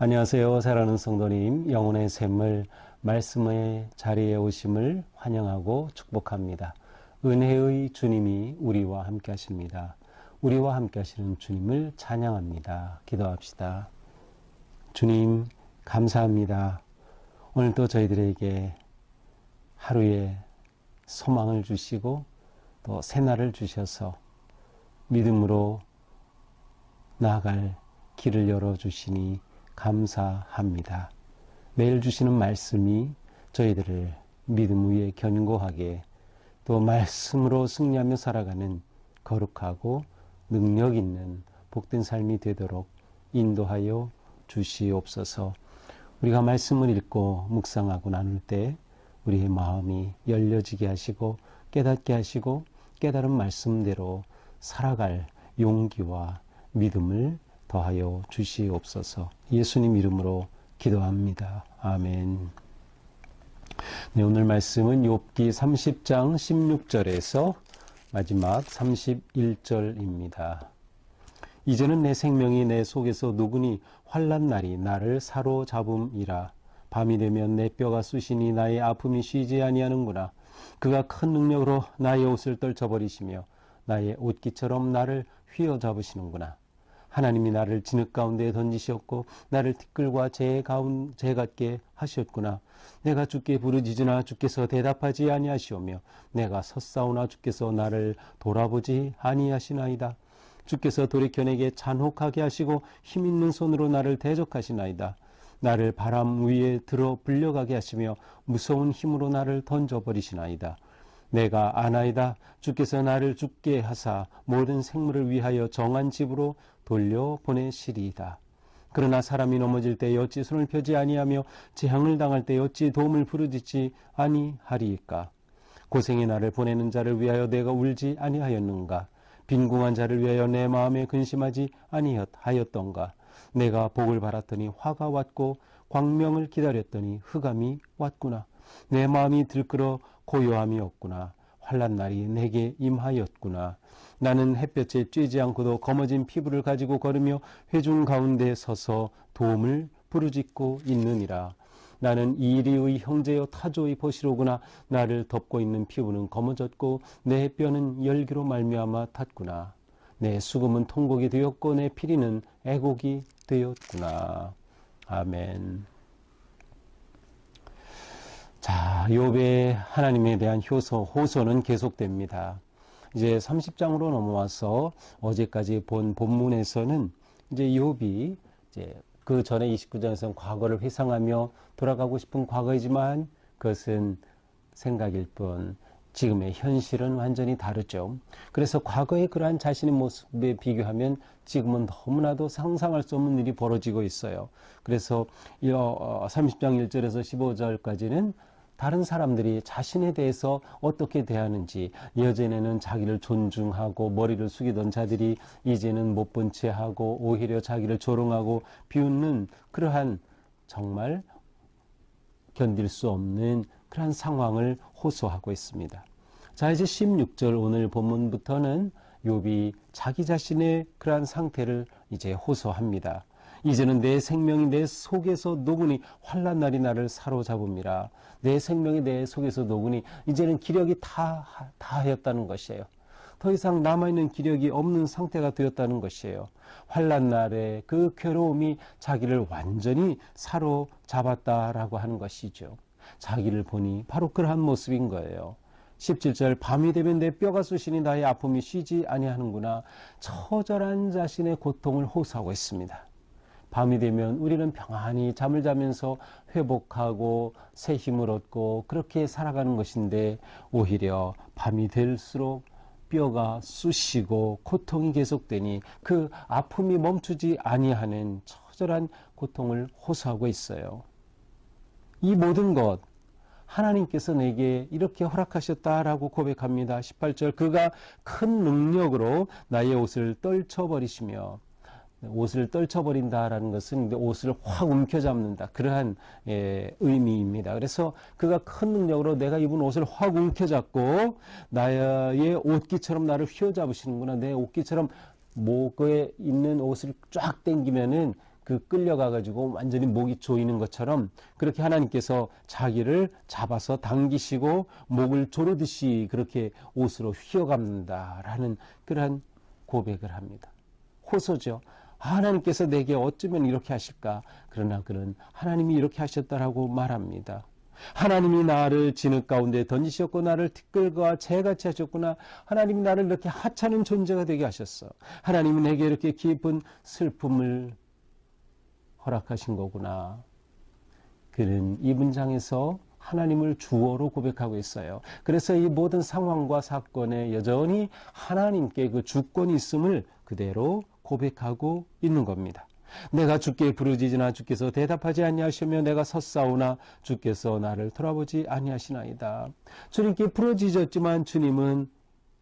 안녕하세요. 사랑하는 성도님, 영혼의 샘을 말씀의 자리에 오심을 환영하고 축복합니다. 은혜의 주님이 우리와 함께 하십니다. 우리와 함께 하시는 주님을 찬양합니다. 기도합시다. 주님, 감사합니다. 오늘도 저희들에게 하루에 소망을 주시고 또 새날을 주셔서 믿음으로 나아갈 길을 열어주시니 감사합니다. 매일 주시는 말씀이 저희들을 믿음 위에 견고하게 또 말씀으로 승리하며 살아가는 거룩하고 능력 있는 복된 삶이 되도록 인도하여 주시옵소서. 우리가 말씀을 읽고 묵상하고 나눌 때 우리의 마음이 열려지게 하시고 깨닫게 하시고 깨달은 말씀대로 살아갈 용기와 믿음을 더하여 주시옵소서. 예수님 이름으로 기도합니다. 아멘. 네, 오늘 말씀은 욥기 30장 16절에서 마지막 31절입니다. 이제는 내 생명이 내 속에서 누구니 환난 날이 나를 사로잡음이라. 밤이 되면 내 뼈가 쑤시니 나의 아픔이 쉬지 아니하는구나. 그가 큰 능력으로 나의 옷을 떨쳐버리시며 나의 옷깃처럼 나를 휘어잡으시는구나. 하나님이 나를 진흙 가운데에 던지셨고 나를 티끌과 재 같게 하셨구나. 내가 주께 부르짖으나 주께서 대답하지 아니하시오며 내가 섰사오나 주께서 나를 돌아보지 아니하시나이다. 주께서 돌이켜 내게 잔혹하게 하시고 힘있는 손으로 나를 대적하시나이다. 나를 바람 위에 들어 불려가게 하시며 무서운 힘으로 나를 던져버리시나이다. 내가 아나이다. 주께서 나를 죽게 하사 모든 생물을 위하여 정한 집으로 돌려보내시리이다. 그러나 사람이 넘어질 때 어찌 손을 펴지 아니하며 재앙을 당할 때 어찌 도움을 부르짖지 아니하리이까. 고생의 나를 보내는 자를 위하여 내가 울지 아니하였는가. 빈궁한 자를 위하여 내 마음에 근심하지 아니하였던가. 내가 복을 바랐더니 화가 왔고 광명을 기다렸더니 흑암이 왔구나. 내 마음이 들끓어 고요함이 없구나. 환난 날이 내게 임하였구나. 나는 햇볕에 쬐지 않고도 검어진 피부를 가지고 걸으며 회중 가운데 서서 도움을 부르짖고 있느니라. 나는 이리의 형제여 타조의 보시로구나. 나를 덮고 있는 피부는 검어졌고 내 뼈는 열기로 말미암아 탔구나. 내 수금은 통곡이 되었고 내 피리는 애곡이 되었구나. 아멘. 자, 욥의 하나님에 대한 호소는 계속됩니다. 이제 30장으로 넘어와서 어제까지 본 본문에서는 이제 욥이 이제 그 전에 29장에서는 과거를 회상하며 돌아가고 싶은 과거이지만 그것은 생각일 뿐 지금의 현실은 완전히 다르죠. 그래서 과거의 그러한 자신의 모습에 비교하면 지금은 너무나도 상상할 수 없는 일이 벌어지고 있어요. 그래서 30장 1절에서 15절까지는 다른 사람들이 자신에 대해서 어떻게 대하는지, 예전에는 자기를 존중하고 머리를 숙이던 자들이 이제는 못 본 채 하고 오히려 자기를 조롱하고 비웃는 그러한 정말 견딜 수 없는 그러한 상황을 호소하고 있습니다. 자, 이제 16절 오늘 본문부터는 욥이 자기 자신의 그러한 상태를 이제 호소합니다. 이제는 내 생명이 내 속에서 녹으니 환난 날이 나를 사로잡음이라. 내 생명이 내 속에서 녹으니 이제는 기력이 다 하였다는 것이에요. 더 이상 남아있는 기력이 없는 상태가 되었다는 것이에요. 환난 날에 그 괴로움이 자기를 완전히 사로잡았다라고 하는 것이죠. 자기를 보니 바로 그러한 모습인 거예요. 17절 밤이 되면 내 뼈가 쑤시니 나의 아픔이 쉬지 아니하는구나. 처절한 자신의 고통을 호소하고 있습니다. 밤이 되면 우리는 평안히 잠을 자면서 회복하고 새 힘을 얻고 그렇게 살아가는 것인데 오히려 밤이 될수록 뼈가 쑤시고 고통이 계속되니 그 아픔이 멈추지 아니하는 처절한 고통을 호소하고 있어요. 이 모든 것 하나님께서 내게 이렇게 허락하셨다라고 고백합니다. 18절 그가 큰 능력으로 나의 옷을 떨쳐버리시며, 옷을 떨쳐버린다라는 것은 옷을 확 움켜잡는다, 그러한 의미입니다. 그래서 그가 큰 능력으로 내가 입은 옷을 확 움켜잡고 나의 옷깃처럼 나를 휘어잡으시는구나. 내 옷깃처럼 목에 있는 옷을 쫙 당기면은 그 끌려가가지고 완전히 목이 조이는 것처럼 그렇게 하나님께서 자기를 잡아서 당기시고 목을 조르듯이 그렇게 옷으로 휘어갑는다라는 그러한 고백을 합니다. 호소죠. 하나님께서 내게 어쩌면 이렇게 하실까? 그러나 그는 하나님이 이렇게 하셨다라고 말합니다. 하나님이 나를 진흙 가운데 던지셨고 나를 티끌과 재같이 하셨구나. 하나님이 나를 이렇게 하찮은 존재가 되게 하셨어. 하나님이 내게 이렇게 깊은 슬픔을 허락하신 거구나. 그는 이 문장에서 하나님을 주어로 고백하고 있어요. 그래서 이 모든 상황과 사건에 여전히 하나님께 그 주권이 있음을 그대로 고백하고 있는 겁니다. 내가 주께 부르짖으나 주께서 대답하지 아니하시며 내가 섰사오나 주께서 나를 돌아보지 아니하시나이다. 주님께 부르짖었지만 주님은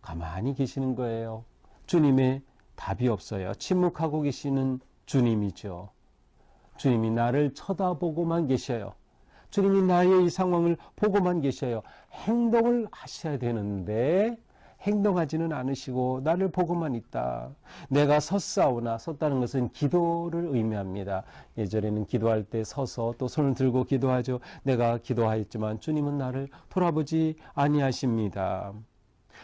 가만히 계시는 거예요. 주님의 답이 없어요. 침묵하고 계시는 주님이죠. 주님이 나를 쳐다보고만 계셔요. 주님이 나의 이 상황을 보고만 계셔요. 행동을 하셔야 되는데 행동하지는 않으시고 나를 보고만 있다. 내가 섰사오나, 섰다는 것은 기도를 의미합니다. 예전에는 기도할 때 서서 또 손을 들고 기도하죠. 내가 기도하였지만 주님은 나를 돌아보지 아니하십니다.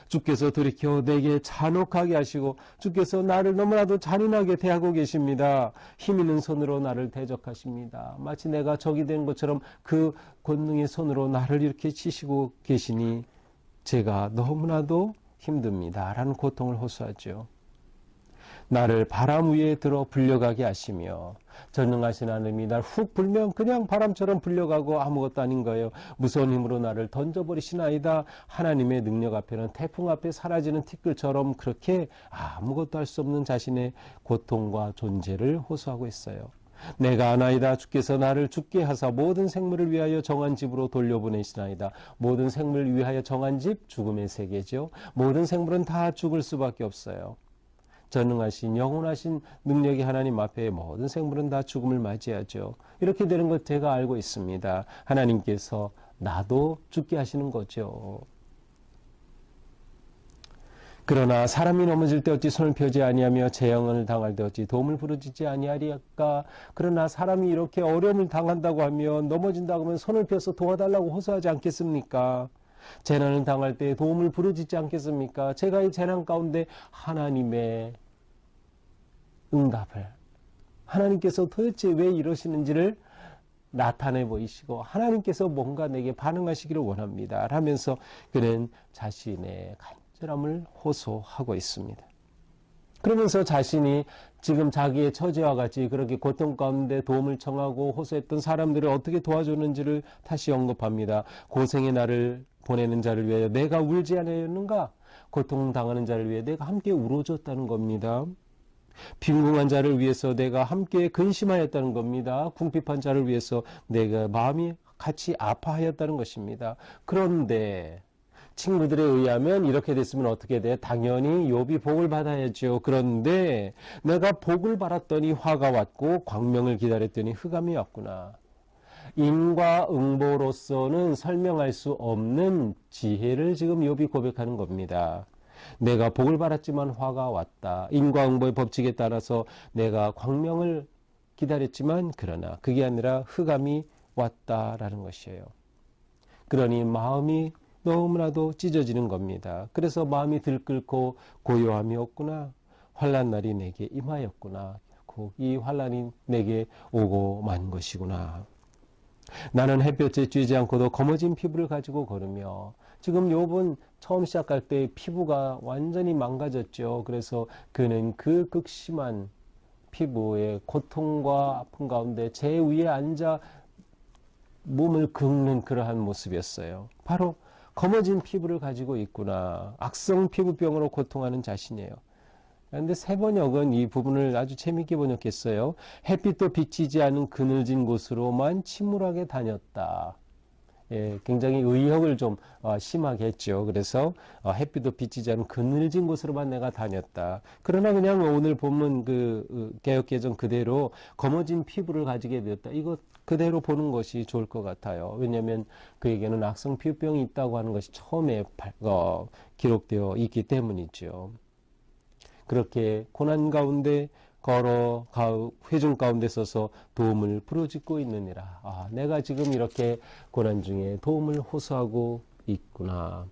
주께서 돌이켜 내게 잔혹하게 하시고 주께서 나를 너무나도 잔인하게 대하고 계십니다. 힘있는 손으로 나를 대적하십니다. 마치 내가 적이 된 것처럼 그 권능의 손으로 나를 이렇게 치시고 계시니 제가 너무나도 힘듭니다. 라는 고통을 호소하죠. 나를 바람 위에 들어 불려가게 하시며 전능하신 하나님이 날 훅 불면 그냥 바람처럼 불려가고 아무것도 아닌 거예요. 무서운 힘으로 나를 던져버리시나이다. 하나님의 능력 앞에는 태풍 앞에 사라지는 티끌처럼 그렇게 아무것도 할 수 없는 자신의 고통과 존재를 호소하고 있어요. 내가 아나이다. 주께서 나를 죽게 하사 모든 생물을 위하여 정한 집으로 돌려보내시나이다. 모든 생물을 위하여 정한 집, 죽음의 세계죠. 모든 생물은 다 죽을 수밖에 없어요. 전능하신 영원하신 능력의 하나님 앞에 모든 생물은 다 죽음을 맞이하죠. 이렇게 되는 것 제가 알고 있습니다. 하나님께서 나도 죽게 하시는 거죠. 그러나 사람이 넘어질 때 어찌 손을 펴지 아니하며 재앙을 당할 때 어찌 도움을 부르짖지 아니하리까. 그러나 사람이 이렇게 어려움을 당한다고 하면 넘어진다고 하면 손을 펴서 도와달라고 호소하지 않겠습니까? 재난을 당할 때 도움을 부르짖지 않겠습니까? 제가 이 재난 가운데 하나님의 응답을, 하나님께서 도대체 왜 이러시는지를 나타내 보이시고 하나님께서 뭔가 내게 반응하시기를 원합니다. 하면서 그는 자신의 간절함을 호소하고 있습니다. 그러면서 자신이 지금 자기의 처지와 같이 그렇게 고통 가운데 도움을 청하고 호소했던 사람들을 어떻게 도와줬는지를 다시 언급합니다. 고생의 날을 보내는 자를 위하여 내가 울지 않았는가? 고통당하는 자를 위해 내가 함께 울어줬다는 겁니다. 빈궁한 자를 위해서 내가 함께 근심하였다는 겁니다. 궁핍한 자를 위해서 내가 마음이 같이 아파하였다는 것입니다. 그런데 친구들에 의하면 이렇게 됐으면 어떻게 돼? 당연히 욥이 복을 받아야죠. 그런데 내가 복을 받았더니 화가 왔고 광명을 기다렸더니 흑암이 왔구나. 인과응보로서는 설명할 수 없는 지혜를 지금 욥이 고백하는 겁니다. 내가 복을 받았지만 화가 왔다. 인과응보의 법칙에 따라서 내가 광명을 기다렸지만 그러나 그게 아니라 흑암이 왔다라는 것이에요. 그러니 마음이 너무나도 찢어지는 겁니다. 그래서 마음이 들끓고 고요함이 없구나. 환난 날이 내게 임하였구나. 결국 이 환난이 내게 오고 만 것이구나. 나는 햇볕에 쬐지 않고도 검어진 피부를 가지고 걸으며 지금 욥은 처음 시작할 때 피부가 완전히 망가졌죠. 그래서 그는 그 극심한 피부의 고통과 아픔 가운데 제 위에 앉아 몸을 긁는 그러한 모습이었어요. 바로 검어진 피부를 가지고 있구나. 악성 피부병으로 고통하는 자신이에요. 그런데 새 번역은 이 부분을 아주 재미있게 번역했어요. 햇빛도 비치지 않은 그늘진 곳으로만 침울하게 다녔다. 예, 굉장히 의역을 좀 심하게 했죠. 그래서 햇빛도 비치지 않은 그늘진 곳으로만 내가 다녔다. 그러나 그냥 오늘 본문 개역개정 그대로 검어진 피부를 가지게 되었다. 이거 그대로 보는 것이 좋을 것 같아요. 왜냐하면 그에게는 악성 피부병이 있다고 하는 것이 처음에 기록되어 있기 때문이죠. 그렇게 고난 가운데 걸어 회중 가운데 서서 도움을 부르짖고 있느니라. 내가 지금 이렇게 고난 중에 도움을 호소하고 있구나.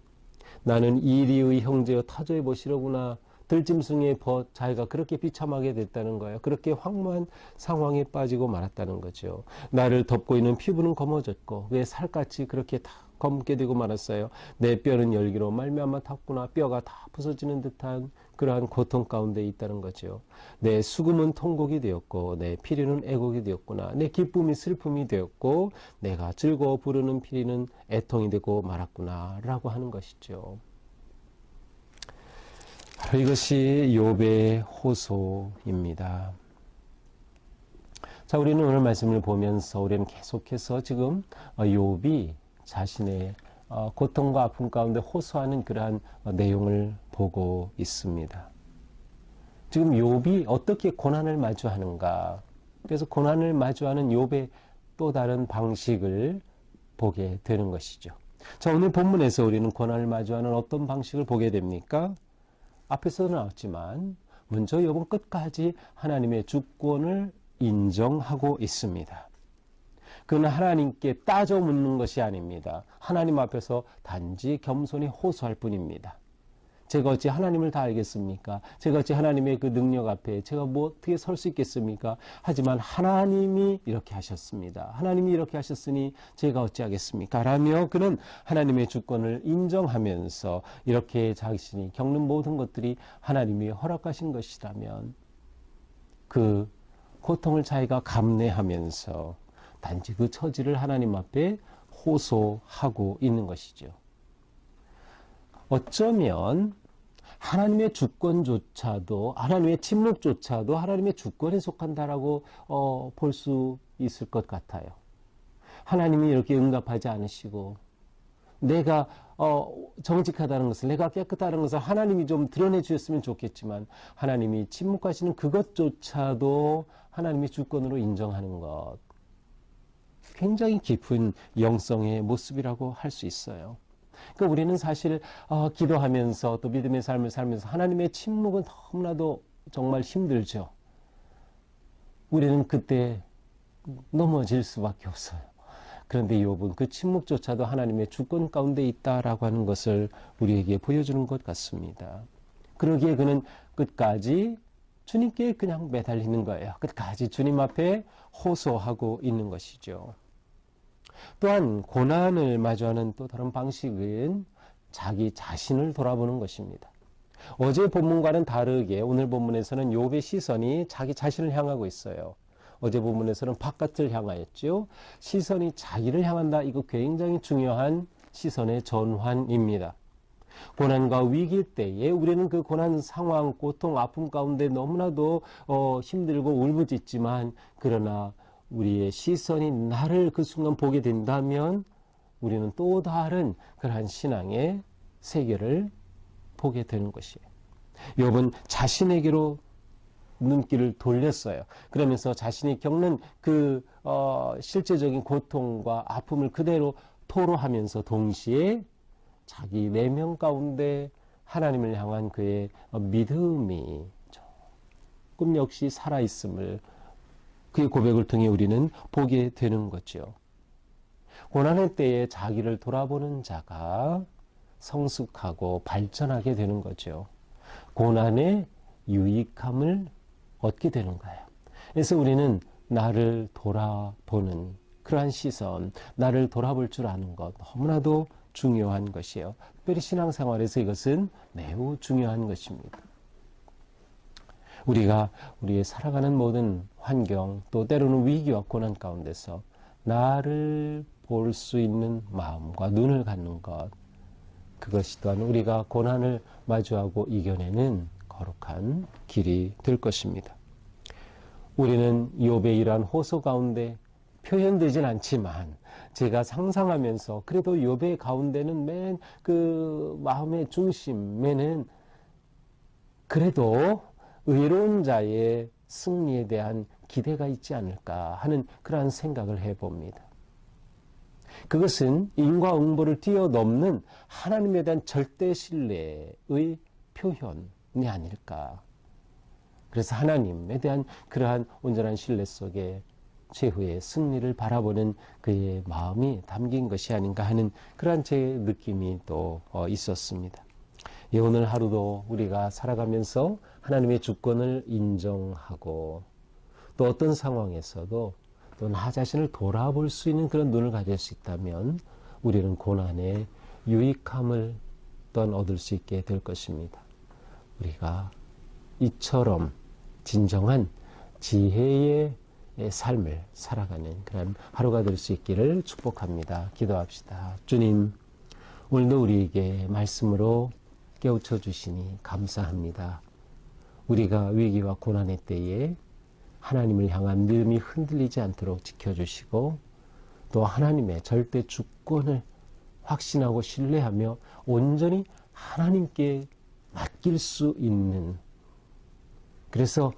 나는 이리의 형제여 타조해 보시려구나. 들짐승의 자기가 그렇게 비참하게 됐다는 거예요. 그렇게 황무한 상황에 빠지고 말았다는 거죠. 나를 덮고 있는 피부는 검어졌고 왜 살갗이 그렇게 다 검게 되고 말았어요. 내 뼈는 열기로 말미암아 탔구나. 뼈가 다 부서지는 듯한 그러한 고통 가운데 있다는 거죠. 내 수금은 통곡이 되었고 내 피리는 애곡이 되었구나. 내 기쁨이 슬픔이 되었고 내가 즐거워 부르는 피리는 애통이 되고 말았구나 라고 하는 것이죠. 바로 이것이 욥의 호소입니다. 자, 우리는 오늘 말씀을 보면서 우리는 계속해서 지금 욥이 자신의 고통과 아픔 가운데 호소하는 그러한 내용을 보고 있습니다. 지금 욥이 어떻게 고난을 마주하는가? 그래서 고난을 마주하는 욥의 또 다른 방식을 보게 되는 것이죠. 자, 오늘 본문에서 우리는 고난을 마주하는 어떤 방식을 보게 됩니까? 앞에서도 나왔지만 먼저 욥은 끝까지 하나님의 주권을 인정하고 있습니다. 그는 하나님께 따져 묻는 것이 아닙니다. 하나님 앞에서 단지 겸손히 호소할 뿐입니다. 제가 어찌 하나님을 다 알겠습니까? 제가 어찌 하나님의 그 능력 앞에 제가 뭐 어떻게 설 수 있겠습니까? 하지만 하나님이 이렇게 하셨습니다. 하나님이 이렇게 하셨으니 제가 어찌 하겠습니까? 라며 그는 하나님의 주권을 인정하면서 이렇게 자신이 겪는 모든 것들이 하나님이 허락하신 것이라면 그 고통을 자기가 감내하면서 단지 그 처지를 하나님 앞에 호소하고 있는 것이죠. 어쩌면 하나님의 주권조차도, 하나님의 침묵조차도 하나님의 주권에 속한다라고 볼 수 있을 것 같아요. 하나님이 이렇게 응답하지 않으시고 내가 정직하다는 것을, 내가 깨끗하다는 것을 하나님이 좀 드러내 주셨으면 좋겠지만 하나님이 침묵하시는 그것조차도 하나님의 주권으로 인정하는 것, 굉장히 깊은 영성의 모습이라고 할 수 있어요. 그러니까 우리는 사실 기도하면서 또 믿음의 삶을 살면서 하나님의 침묵은 너무나도 정말 힘들죠. 우리는 그때 넘어질 수밖에 없어요. 그런데 욥은 그 침묵조차도 하나님의 주권 가운데 있다라고 하는 것을 우리에게 보여주는 것 같습니다. 그러기에 그는 끝까지 주님께 그냥 매달리는 거예요. 끝까지 주님 앞에 호소하고 있는 것이죠. 또한 고난을 마주하는 또 다른 방식은 자기 자신을 돌아보는 것입니다. 어제 본문과는 다르게 오늘 본문에서는 욥의 시선이 자기 자신을 향하고 있어요. 어제 본문에서는 바깥을 향하였죠. 시선이 자기를 향한다. 이거 굉장히 중요한 시선의 전환입니다. 고난과 위기 때에 우리는 그 고난 상황, 고통, 아픔 가운데 너무나도 힘들고 울부짖지만 그러나 우리의 시선이 나를 그 순간 보게 된다면 우리는 또 다른 그러한 신앙의 세계를 보게 되는 것이에요. 욥은 자신에게로 눈길을 돌렸어요. 그러면서 자신이 겪는 그 실제적인 고통과 아픔을 그대로 토로하면서 동시에 자기 내면 가운데 하나님을 향한 그의 믿음이 조금 역시 살아있음을 그의 고백을 통해 우리는 보게 되는 거죠. 고난의 때에 자기를 돌아보는 자가 성숙하고 발전하게 되는 거죠. 고난의 유익함을 얻게 되는 거예요. 그래서 우리는 나를 돌아보는 그러한 시선, 나를 돌아볼 줄 아는 것 너무나도 중요한 것이에요. 특별히 신앙생활에서 이것은 매우 중요한 것입니다. 우리가 우리의 살아가는 모든 환경, 또 때로는 위기와 고난 가운데서 나를 볼 수 있는 마음과 눈을 갖는 것, 그것이 또한 우리가 고난을 마주하고 이겨내는 거룩한 길이 될 것입니다. 우리는 욥의 이러한 호소 가운데 표현되진 않지만 제가 상상하면서 그래도 욥의 가운데는 맨 그 마음의 중심에는 그래도 의로운 자의 승리에 대한 기대가 있지 않을까 하는 그러한 생각을 해봅니다. 그것은 인과응보를 뛰어넘는 하나님에 대한 절대 신뢰의 표현이 아닐까. 그래서 하나님에 대한 그러한 온전한 신뢰 속에 최후의 승리를 바라보는 그의 마음이 담긴 것이 아닌가 하는 그러한 제 느낌이 또 있었습니다. 오늘 하루도 우리가 살아가면서 하나님의 주권을 인정하고 또 어떤 상황에서도 또 나 자신을 돌아볼 수 있는 그런 눈을 가질 수 있다면 우리는 고난의 유익함을 또한 얻을 수 있게 될 것입니다. 우리가 이처럼 진정한 지혜의 삶을 살아가는 그런 하루가 될 수 있기를 축복합니다. 기도합시다. 주님, 오늘도 우리에게 말씀으로 깨우쳐 주시니 감사합니다. 우리가 위기와 고난의 때에 하나님을 향한 믿음이 흔들리지 않도록 지켜주시고 또 하나님의 절대 주권을 확신하고 신뢰하며 온전히 하나님께 맡길 수 있는, 그래서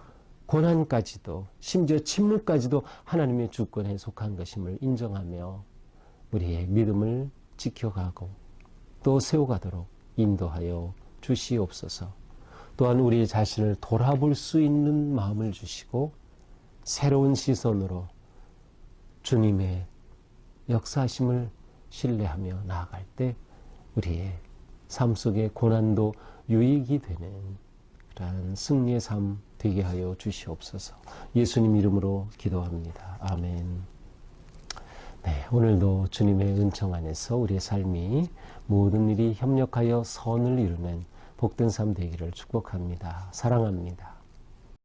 고난까지도 심지어 침묵까지도 하나님의 주권에 속한 것임을 인정하며 우리의 믿음을 지켜가고 또 세워가도록 인도하여 주시옵소서. 또한 우리 자신을 돌아볼 수 있는 마음을 주시고 새로운 시선으로 주님의 역사하심을 신뢰하며 나아갈 때 우리의 삶 속의 고난도 유익이 되는 그러한 승리의 삶 되게 하여 주시옵소서. 예수님 이름으로 기도합니다. 아멘. 네, 오늘도 주님의 은총 안에서 우리의 삶이 모든 일이 협력하여 선을 이루는 복된 삶 되기를 축복합니다. 사랑합니다.